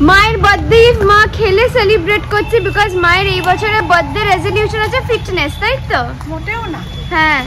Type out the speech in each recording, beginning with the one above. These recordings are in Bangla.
মায়ের বার্থডে মা খেলে সেলিব্রেট করছে বিকজ মায়ের এই বছরের বার্থডে রেজলিউশন আছে ফিটনেস, তাই তো? মোটেও না। হ্যাঁ,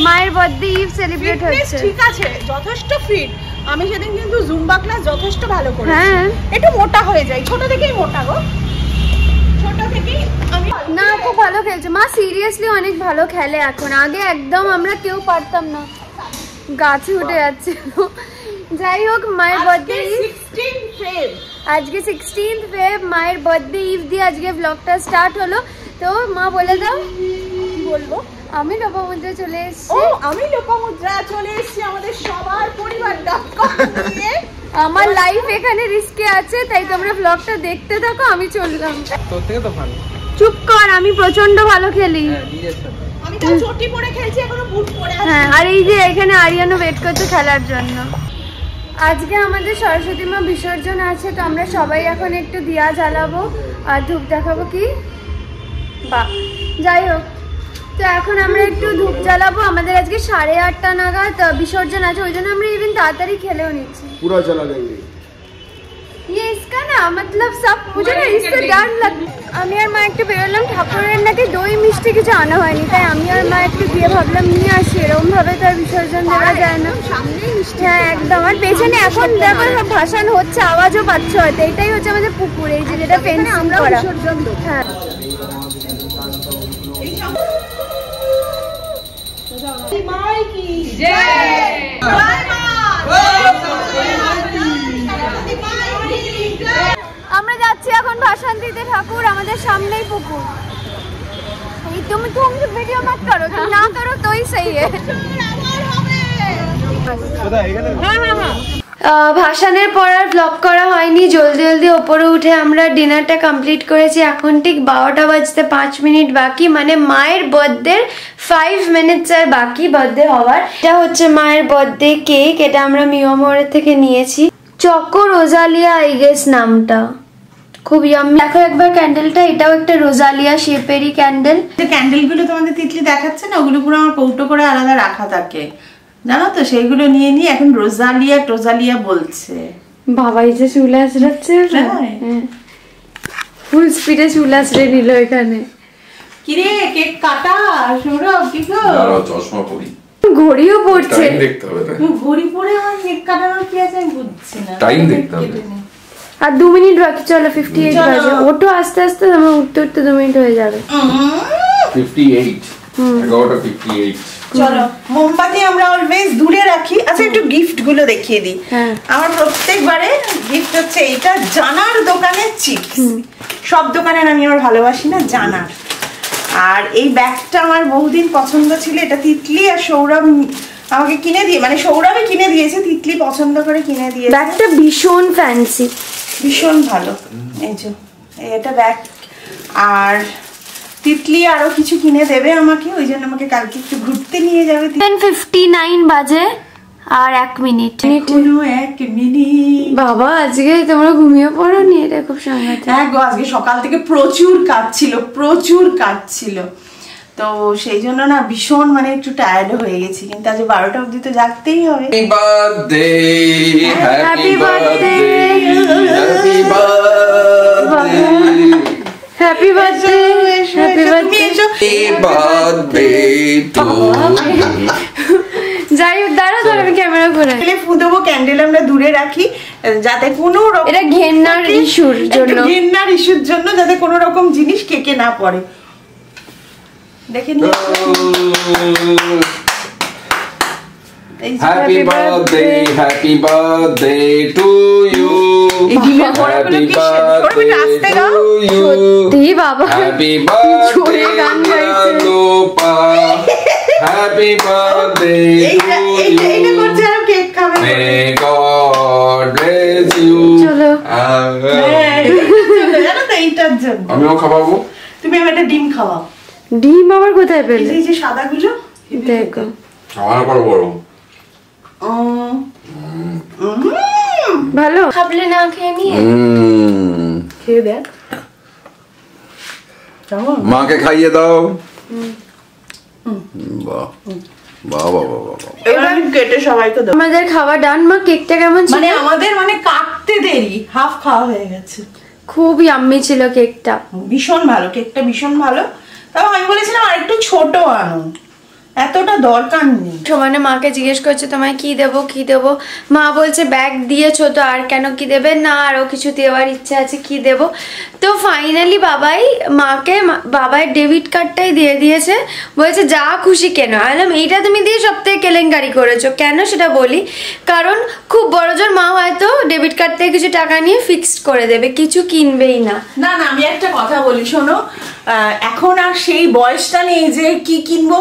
মায়ের বার্থডে ইভ সেলিব্রেট হচ্ছে। ঠিক আছে, যথেষ্ট ফিট। আমি সেদিন কিন্তু জুম্বা ক্লাস যথেষ্ট ভালো করেছি। হ্যাঁ, একটু মোটা হয়ে যাই, ছোট থেকেই মোটা গো, ছোট থেকেই আমি না খুব ভালো খেলছে মা, সিরিয়াসলি অনেক ভালো খেলে এখন। আগে একদম আমরা কেউ পারতাম না, গাছে উঠে যাচ্ছে। যাই হোক, মায়ের বার্থডে আজকে 16 ফেব, মায়ের বার্থডে ইভ দিয়ে আজকে ব্লগটা স্টার্ট হলো। তো মা বলে দাও। কি বলবো? আমি লোপামুদ্রা চলে এসেছি। ও, আমি লোপামুদ্রা চলে এসেছি আমাদের সবার পরিবারটা নিয়ে। আমার লাইফ এখানে রিস্কে আছে, তাই তোমরা ব্লগটা দেখতে থাকো, আমি চললাম। তোর থেকে তো ভালো। চুপ কর, আমি প্রচন্ড ভালো খেলি। আমি তো চটি পরে খেলছি, এখনো বুট পরে আছি। হ্যাঁ, আর এই যে এখানে আরিয়ানো ওয়েট করছে খেলার জন্য। আজকে আমাদের সরস্বতী মা বিসর্জন আছে, তো আমরা সবাই এখন একটু দিয়া জ্বালাবো আর ধূপ দেখাবো। কি বা যাই হোক, তো এখন আমরা একটু ধূপ জ্বালাবো। আমাদের আজকে 8:30 নাগাদ বিসর্জন আছে, ওই জন্য আমরা ইভেন তাড়াতাড়ি খেলেও নিচ্ছি। पूरा चला देंगे ये इसका ना मतलब सब मुझे ना इससे डर लग। আমি আর মা একটু বেরোলাম, ঠাকুরের নাকি দই মিষ্টি কিছু আনা হয়নি, তাই আমি আর মা একটু দিয়ে ভাবলাম নিয়ে আসি। এরকম ভাবে তো আর বিসর্জন দেওয়া যায় না। হ্যাঁ একদম, আর পেছনে এখন দেখো সব ভাসান হচ্ছে, আওয়াজও পাচ্ছ হয়তো। এটাই হচ্ছে আমাদের পুকুর, এই যে যেটা ফেন্সিং করা। হ্যাঁ, আমরা যাচ্ছি এখন ভাসান দিতে ঠাকুর, আমাদের সামনেই পুকুর। এই তুমি ভিডিও মত করো, তুমি না করো তোই সही है। ভাসানের পর আর ব্লগ করা হয়নি, জলদি জলদি ওপরে উঠে আমরা ডিনারটা কমপ্লিট করেছি। এখন ঠিক 12টা বাজতে 5 মিনিট বাকি, মানে মায়ের বার্থডে 5 মিনিটস আর বাকি বার্থডে হওয়ার। এটা হচ্ছে মায়ের বার্থডে কেক, এটা আমরা মিয়ামোরের থেকে নিয়েছি। চকো রোজালিয়া আই গেস নামটা, খুব ইয়াম্মি। দেখো একবার ক্যান্ডেলটা, এটাও একটা রোজালিয়া শেপেরই ক্যান্ডেল। যে ক্যান্ডেলগুলো তোমাদের তিতলি দেখাচ্ছে না, ওগুলো পুরো আমার কৌটো করে আলাদা রাখা থাকে, জানো তো? সেইগুলো নিয়ে নিয়ে এখন রোজালিয়া টোজালিয়া বলছে। বাবাই যে চুল আসরাচ্ছে, ফুল স্পিডে চুল আসরে নিল এখানে। কিরে কেক কাটা সৌরভ, কি গো? চশমা পরি, ঘড়িও পড়ছে, টাইম দেখতে হবে। ঘড়ি পরে আমার কেক কাটানোর কি আছে আমি বুঝছি না। টাইম দেখতে হবে। আর 2 মিনিট বাকি, চলো 58 বাজে। ওটো আস্তে আস্তে, আমার উঠতে উঠতে 2 মিনিট হয়ে যাবে। 58, 11:58। চলো, মোমবাতি আমরা অলওয়েজ দূরে রাখি। আচ্ছা, একটু গিফট গুলো দেখিয়ে দিই। আমার প্রত্যেকবারে গিফট হচ্ছে এটা জানার দোকানের চিপস। সব দোকানের আমি আমার ভালোবাসি না, জানার। আর এই ব্যাগটা আমার বহুদিন পছন্দ ছিল, এটা তিতলি আর সৌরভ আমাকে কিনে দিয়ে, মানে সৌরভে কিনে দিয়েছে, তিতলি পছন্দ করে কিনে দিয়েছে। ব্যাগটা ভীষণ ফ্যান্সি, ভীষণ ভালো। এই যে এটা ব্যাগ, আর তিতলি আরো কিছু কিনে দেবে আমাকে, ওই জন্য আমাকে কালকে একটু ঘুরতে নিয়ে যাবে। 10:59 বাজে আর 1 মিনিট। কোনো 1 মিনিট। বাবা আজকে তোমরা ঘুমিয়ে পড়ো নি? এটা খুব সাংঘাতিক। হ্যাঁ গো, আজকে সকাল থেকে প্রচুর কাজ ছিল, তো সেই জন্য না ভীষণ মানে একটু টায়ার্ড হয়ে গেছি, কিন্তু আজ 12টা অবধি তো জাগতেই হবে। Happy birthday, happy birthday, happy happy birthday, happy birthday to. যাই হোক, দাঁড়াও তো আমি ক্যামেরা ঘুরাই। ফু দেবো, ক্যান্ডেল আমরা দূরে রাখি যাতে কোনো রকম, এটা ঘেন্নার ইস্যুর জন্য, যাতে কোনো রকম জিনিস কেকে না পড়ে। দেখে নিই। Happy birthday to you. Happy birthday to you. সত্যি বাবা, Happy জোরে গান birthday গাইছে। Lopa. Happy birthday to এইটা you. করছে আর কেক খাবে। May God bless you. চলো। জানো তো এইটার জন্য আমিও খাওয়াবো। তুমি আমার একটা ডিম খাওয়াও। ডিম আবার কোথায় পেলে? এই যে সাদাগুলো দেখো, আমার বড় বড় ভালো। খাবলে না খেয়ে নিয়ে খেয়ে দেখ। মাকে খাইয়ে দাও। বাহ বাবা বাবা, এবার আমি কেটে সবাইকে দেবো। আমাদের খাওয়া ডান। মা কেকটা কেমন ছিল? মানে আমাদের কাটতে দেরি, হাফ খাওয়া হয়ে গেছে। খুব ইয়াম্মি ছিল কেকটা, ভীষণ ভালো, কেকটা ভীষণ ভালো। তাও আমি বলেছিলাম আর একটু ছোট আনো, এতটা দরকার নেই। সমানে মাকে জিজ্ঞেস করছে তোমায় কি দেবো কি দেবো, মা বলছে ব্যাগ দিয়েছো তো আর কেন কি দেবে, না আরো কিছু দেওয়ার ইচ্ছা আছে কি দেবো। তো ফাইনালি বাবাই ডেবিট কার্ডটাই দিয়ে দিয়েছে, বলছে যা খুশি কেন। আলাম এইটা তুমি দিয়ে সব থেকে কেলেঙ্কারি করেছো কেন সেটা বলি, কারণ খুব বড়জোর মা হয়তো ডেবিট কার্ড থেকে কিছু টাকা নিয়ে ফিক্সড করে দেবে, কিছু কিনবেই না। না না, আমি একটা কথা বলি শোনো, এখন আর সেই বয়সটা নেই যে কি কিনবো।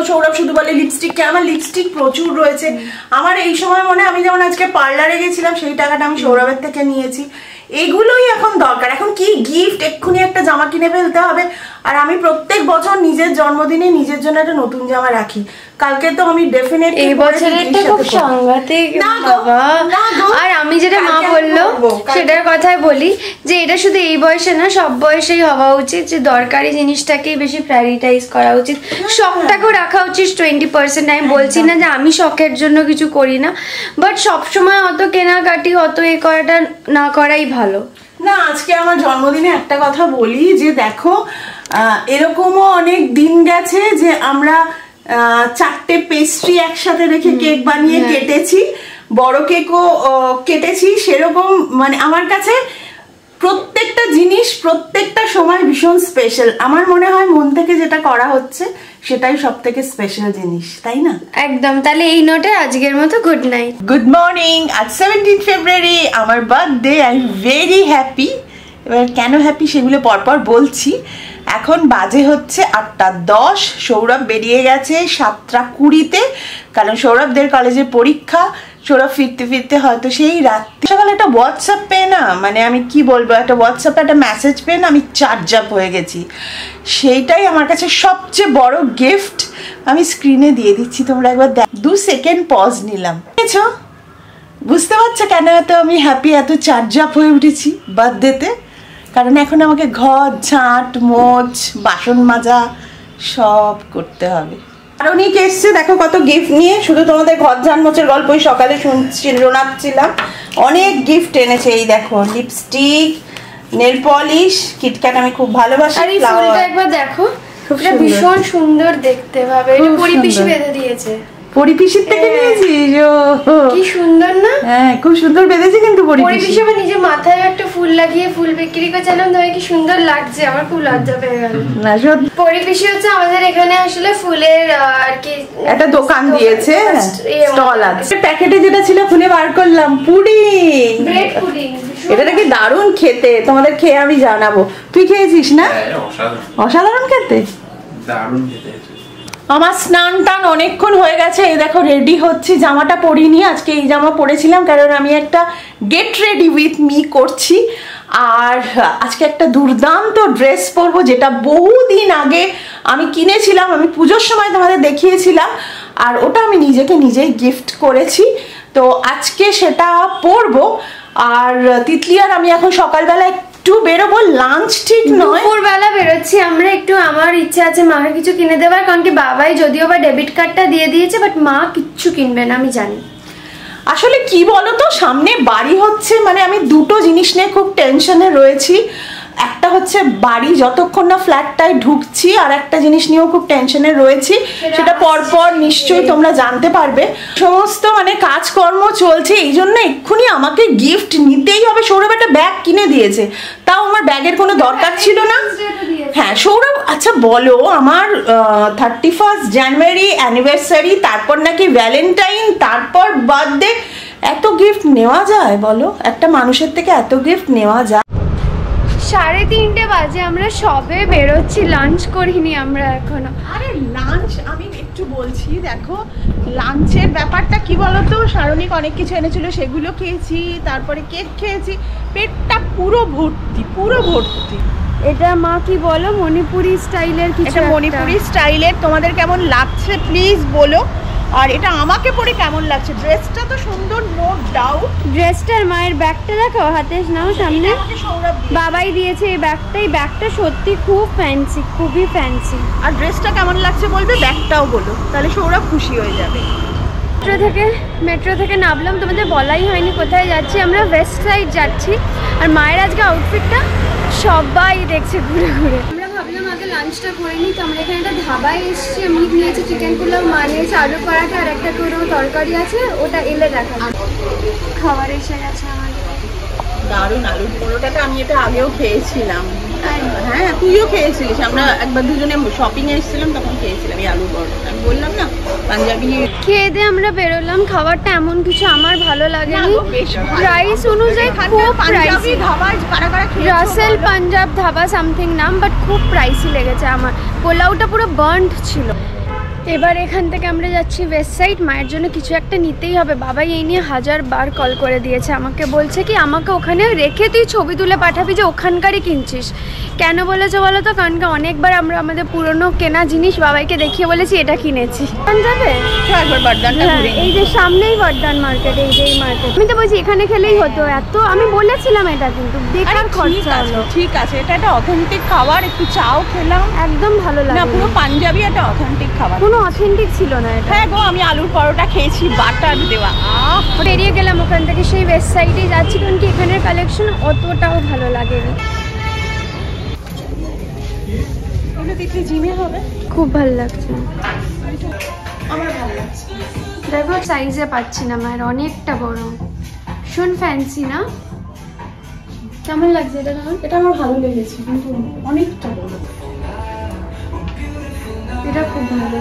সৌরভ শুধু বলে লিপস্টিক, আমার লিপস্টিক প্রচুর রয়েছে। আমার এই সময় মনে হয়, আমি যেমন আজকে পার্লারে গেছিলাম সেই টাকাটা আমি সৌরভের থেকে নিয়েছি। এগুলোই এখন দরকার। এখন কি গিফট, এক্ষুনি একটা জামা কিনে ফেলতে হবে। আর আমি প্রত্যেক বছর নিজের জন্মদিনে নিজের জন্য একটা নতুন জামা রাখি। কালকে তো আমি ডেফিনেটলি এই বছরেরটা খুব সাংঘাতিক বাবা। আর আমি যেটা মা বললো সেটার কথাই বলি, যে এটা শুধু এই বয়সে না, সব বয়সেই হওয়া উচিত, যে দরকারি জিনিসটাকেই বেশি প্রায়োরিটাইজ করা উচিত। শখটাকেও রাখা উচিত 20%। আমি বলছি না যে আমি শখের জন্য কিছু করি না, বাট সবসময় অত কেনাকাটি অত এ করাটা না করাই ভালো। না, আজকে আমার জন্মদিনে একটা কথা বলি, যে দেখো এরকমও অনেক দিন গেছে যে আমরা 4টে পেস্ট্রি একসাথে রেখে কেক বানিয়ে কেটেছি, বড় কেকও কেটেছি। সেরকম মানে আমার কাছে প্রত্যেকটা জিনিস প্রত্যেকটা সময় ভীষণ স্পেশাল। আমার মনে হয় মন থেকে যেটা করা হচ্ছে সেটাই সব থেকে স্পেশাল জিনিস, তাই না? একদম। তাহলে এই নোটে আজকের মতো গুড নাইট। Good morning. আজ 17 ফেব্রুয়ারি, আমার birthday. I am very happy. এবার কেন হ্যাপি সেগুলো পরপর বলছি। এখন বাজে হচ্ছে 8:10। সৌরভ বেরিয়ে গেছে 7:20-তে, কারণ সৌরভদের কলেজে পরীক্ষা। সৌরভ ফিরতে ফিরতে হয়তো সেই রাত্রি। সকালে একটা হোয়াটসঅ্যাপ পেয়ে না, মানে আমি কি বলবো, একটা হোয়াটসঅ্যাপে একটা মেসেজ পেয়ে না আমি চার্জ আপ হয়ে গেছি। সেইটাই আমার কাছে সবচেয়ে বড় গিফট। আমি স্ক্রিনে দিয়ে দিচ্ছি, তোমরা একবার 2 সেকেন্ড পজ নিলাম। বুঝেছো? বুঝতে পারছো কেন এত আমি হ্যাপি, এত চার্জ আপ হয়ে উঠেছি বার্থডেতে? কারণ এখন আমাকে ঘর ঝাঁট মোছ বাসন মাজা সব করতে হবে। আর উনি এসছে দেখো কত গিফট নিয়ে। শুধু তোমাদের ঘর ঝাঁট মোছের গল্পই সকালে শোনাচ্ছিলাম। অনেক গিফট এনেছে। এই দেখো লিপস্টিক, নেল পলিশ, কিটক্যাট আমি খুব ভালোবাসি। আর এই ফুলটা একবার দেখো, এটা ভীষণ সুন্দর দেখতে পাবে। এটা পরিপিসি বেঁধে দিয়েছে। পরিপিসির থেকে নিয়েছিস? কি সুন্দর না? হ্যাঁ, খুব সুন্দর বেঁধেছে কিন্তু পরিপিসি। আমার নিজে মাথায় একটা ফুল লাগিয়ে ফুল বিক্রি করছিলাম, তবে কি সুন্দর লাগছে, আমার খুব লজ্জা পেয়ে গেল। না সত্যি, পরিপিসি হচ্ছে আমাদের এখানে আসলে ফুলের আর কি একটা দোকান দিয়েছে, স্টল আছে। প্যাকেটে যেটা ছিল খুলে বার করলাম, পুডিং, ব্রেড পুডিং। এটা নাকি দারুণ খেতে, তোমাদের খেয়ে আমি জানাবো। তুই খেয়েছিস না? অসাধারণ খেতে, দারুণ খেতে। আমার স্নান টান অনেকক্ষণ হয়ে গেছে। এই দেখো রেডি হচ্ছি। জামাটা পরিনি, আজকে এই জামা পরেছিলাম কারণ আমি একটা গেট রেডি উইথ মি করছি। আর আজকে একটা দুর্দান্ত ড্রেস পরবো, যেটা বহুদিন আগে আমি কিনেছিলাম। আমি পুজোর সময় তোমাদের দেখিয়েছিলাম, আর ওটা আমি নিজেকে নিজেই গিফট করেছি। তো আজকে সেটা পরবো। আর তিতলি আর আমি এখন সকালবেলা একটু বেরোবো, লাঞ্চ ঠিক নয়, দুপুরবেলা বেরোচ্ছি আমরা একটু। আমার ইচ্ছা আছে মাকে কিছু কিনে দেওয়ার, কারণ কি বাবাই যদিও বা ডেবিট কার্ডটা দিয়ে দিয়েছে, বাট মা কিচ্ছু কিনবে না আমি জানি। আসলে কি বলতো, সামনে বাড়ি হচ্ছে, মানে আমি দুটো জিনিস নিয়ে খুব টেনশনে রয়েছি। একটা হচ্ছে বাড়ি যতক্ষণ না ফ্ল্যাটটায় ঢুকছি, আর একটা জিনিস নিয়েও খুব টেনশনে রয়েছি, সেটা পরপর নিশ্চয়ই তোমরা জানতে পারবে। সমস্ত মানে কাজকর্ম চলছে, এই জন্য এক্ষুনি আমাকে গিফট নিতেই হবে। সৌরভ একটা ব্যাগ কিনে দিয়েছে, তাও আমার ব্যাগের কোনো দরকার ছিল না। হ্যাঁ সৌরভ, আচ্ছা বলো, আমার 31 জানুয়ারি অ্যানিভার্সারি, তারপর নাকি ভ্যালেন্টাইন, তারপর বার্থডে, এত গিফট নেওয়া যায় বলো? একটা মানুষের থেকে এত গিফট নেওয়া যায়? 3:30 বাজে, আমরা সবে বেরোচ্ছি, লাঞ্চ করিনি আমরা এখনো। আরে লাঞ্চ আমি একটু বলছি, দেখো লাঞ্চের ব্যাপারটা কি বলতো, সারণিক অনেক কিছু এনেছিল, সেগুলো খেয়েছি, তারপরে কেক খেয়েছি, পেটটা পুরো ভর্তি, পুরো ভর্তি। এটা মা কি বলো, মণিপুরি স্টাইলের কিছু, এটা মণিপুরি স্টাইলের। তোমাদের কেমন লাগছে প্লিজ বলো। আর এটা আমাকে পরে কেমন লাগছে? ড্রেসটা তো সুন্দর, নো ডাউট। ড্রেসটার মায়ের ব্যাগটা দেখো, হাতে নাও সামনে। বাবাই দিয়েছে এই ব্যাগটা। এই ব্যাগটা সত্যি খুব ফ্যান্সি, খুবই ফ্যান্সি। আর ড্রেসটা কেমন লাগছে বলবে, ব্যাগটাও বলো, তাহলে সৌরভ খুশি হয়ে যাবে। মেট্রো থেকে নামলাম, তোমাদের বলাই হয়নি কোথায় যাচ্ছি। আমরা ওয়েস্ট সাইড যাচ্ছি। আর মায়ের আজকে আউটফিটটা সবাই দেখছে ঘুরে ঘুরে। আমরা ভাবলাম আগে লাঞ্চটা করে নিই, তো আমরা এখানে একটা ধাবায় এসেছি। আমি নিয়েছি চিকেন পোলাও, মা নিয়েছে আলু পরাঠা, আর একটা কোনো তরকারি আছে, ওটা এলে দেখাবো। খাবার এসে গেছে আমাদের। দারুণ আলুর পরোটাটা, আমি এটা আগেও খেয়েছিলাম। হ্যাঁ, তুইও খেয়েছিলিস। আমরা একবার দুজনে শপিং এ এসেছিলাম, তখন খেয়েছিলাম এই আলুর পরোটা। আমি বললাম না, পাঞ্জাবি খেয়ে দিয়ে আমরা বেরোলাম। খাবারটা এমন কিছু আমার ভালো লাগেনি। প্রাইস অনুযায়ী খুব প্রাইসি। রাসেল পাঞ্জাব ধাবা সামথিং নাম, বাট খুব প্রাইসি লেগেছে আমার। পোলাওটা পুরো বার্ন্ড ছিল। এবার এখান থেকে আমরা যাচ্ছি ওয়েস্ট সাইড। মায়ের জন্য কিছু একটা নিতেই হবে। বাবাই এই নিয়ে 1000 বার কল করে দিয়েছে আমাকে, বলছে কি আমাকে ওখানে রেখে তুই ছবি তুলে পাঠাবি যে ওখানকারই কিনছিস। কেন বলেছে বলো তো? কারণ অনেকবার আমরা আমাদের পুরনো কেনা জিনিস বাবাইকে দেখিয়ে বলেছি এটা কিনেছি। যাবে এই যে সামনেই বর্ধমান মার্কেট, এই যে এই মার্কেট। আমি তো বলছি এখানে খেলেই হতো। এত আমি বলেছিলাম এটা, কিন্তু বেকার খরচা হলো। ঠিক আছে, এটা একটা অথেন্টিক খাবার। একটু চাও খেলাম, একদম ভালো লাগে না। পুরো পাঞ্জাবি একটা অথেন্টিক খাবার, কোনো অথেন্টিক ছিল না এটা। হ্যাঁ গো, আমি আলুর পরোটা খেয়েছি, বাটার দেওয়া। বেরিয়ে গেলাম ওখান থেকে, সেই ওয়েস্ট সাইডে যাচ্ছি, কারণ কি এখানের কালেকশন অতটাও ভালো লাগেনি। জিমে হবে, খুব ভালো লাগছে। আমার ভালো লাগছে। দেখো সাইজে পাচ্ছি না মায়ের, অনেকটা বড়, ভীষণ ফ্যান্সি না? কেমন লাগছে এটা? এটা আমার ভালো লেগেছে, কিন্তু অনেকটা বড়। এটা খুব ভালো।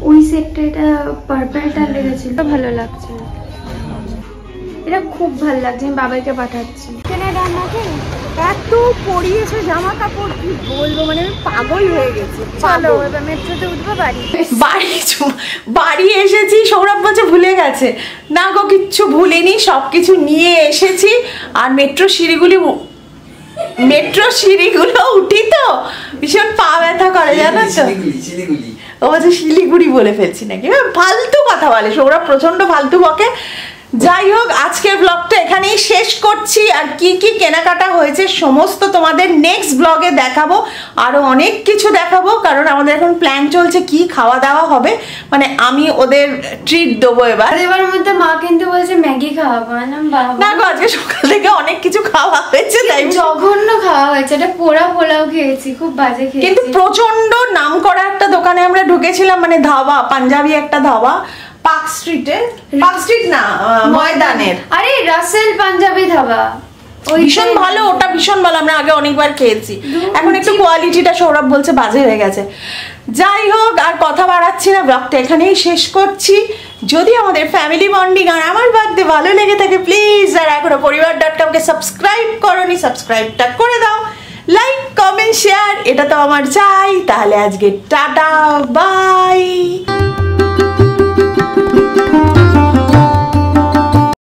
ওই সেটটা, এটা পার্পলটা লেগেছিল, ভালো লাগছে। এটা খুব ভালো লাগছে, আমি বাবাইকে পাঠাচ্ছি। এত পরিয়েছে জামা কাপড়, কি বলবো, মানে আমি পাগল হয়ে গেছি। চলো এবার মেট্রোতে উঠবো। বাড়ি এসেছি, সৌরভ বলছে ভুলে গেছে। না গো, কিচ্ছু ভুলিনি, সবকিছু নিয়ে এসেছি। আর মেট্রো সিঁড়িগুলো উঠি তো ভীষণ পা ব্যথা করে, জানো তো। ও বলছে শিলিগুড়ি বলে ফেলছি নাকি। ফালতু কথা বলে সৌরভ, প্রচন্ড ফালতু বকে। যাই হোক, আজকের ব্লগটা এখানেই শেষ করছি। আর কি কি কেনাকাটা হয়েছে সমস্ত তোমাদের নেক্সট ব্লগে দেখাবো। আরো অনেক কিছু দেখাবো, কারণ আমাদের এখন প্ল্যান চলছে কি খাওয়া দাওয়া হবে। মানে আমি ওদের ট্রিট দেবো এবার মধ্যে। মা কিন্তু বলছে ম্যাগি খাওয়াবো। না গো, আজকে সকাল থেকে অনেক কিছু খাওয়া হয়েছে, তাই জঘন্য খাওয়া হয়েছে। এটা পোড়া পোলাও খেয়েছি, খুব বাজে খেয়েছি। কিন্তু প্রচন্ড নাম করা একটা দোকানে আমরা ঢুকেছিলাম, মানে ধাবা, পাঞ্জাবি একটা ধাবা, পার্ক স্ট্রিট না, ময়দানের। আরে রাসেল পাঞ্জাবি ধাবা, ভীষণ ভালো, ওটা ভীষণ ভালো। আমরা আগে অনেকবার খেয়েছি, এখন একটু কোয়ালিটিটা সৌরভ বলছে বাজে হয়ে গেছে। যাই হোক, আর কথা বাড়াচ্ছি না, ব্লগটা এখানেই শেষ করছি। যদি আমাদের ফ্যামিলি বন্ডিং আর আমার বার্থডে ভালো লেগে থাকে, প্লিজ আর এখনো পরিবার.com-কে সাবস্ক্রাইব করোনি, সাবস্ক্রাইবটা করে দাও। লাইক, কমেন্ট, শেয়ার, এটা তো আমার চাই। তাহলে আজকে টাটা, বাই।